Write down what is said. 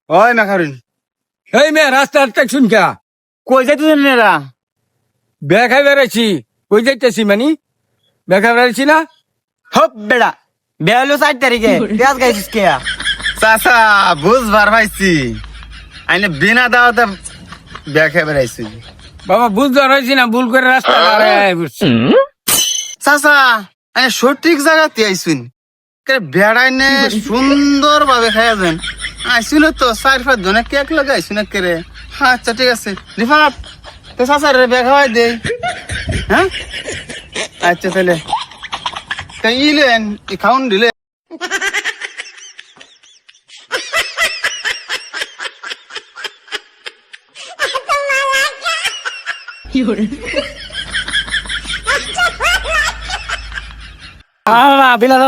ওই মাখারিন এই মেয়ে রাস্তার শুন কে কই যাইতেছেন এরা? বেখাই বেড়াইছি কই যাইতেছি মানি বেখা বেড়াইছি না হপ বেড়া বেহলো 4 তারিখে পেঁয়াজ গাইছিস কে? চাচা বুঝবার পাইছি আইনে বিনা দাওয়াতে দেখে বেড়াইছি। বাবা বুঝতে পারছি না ভুল করে রাস্তা বুঝছি চাচা আইনে সঠিক জায়গাতে আইসুন বেড়াই নে সুন্দর ভাবে খাইয়া যান আইসুন তো 4-5 জনে কেক লাগাইছুন কে? আচ্ছা ঠিক আছে রিফাত তো চাচা রে বেখাওয়াই দে। হ্যাঁ আচ্ছা তাহলে তাই ইলেন খাউন দিলে বিনা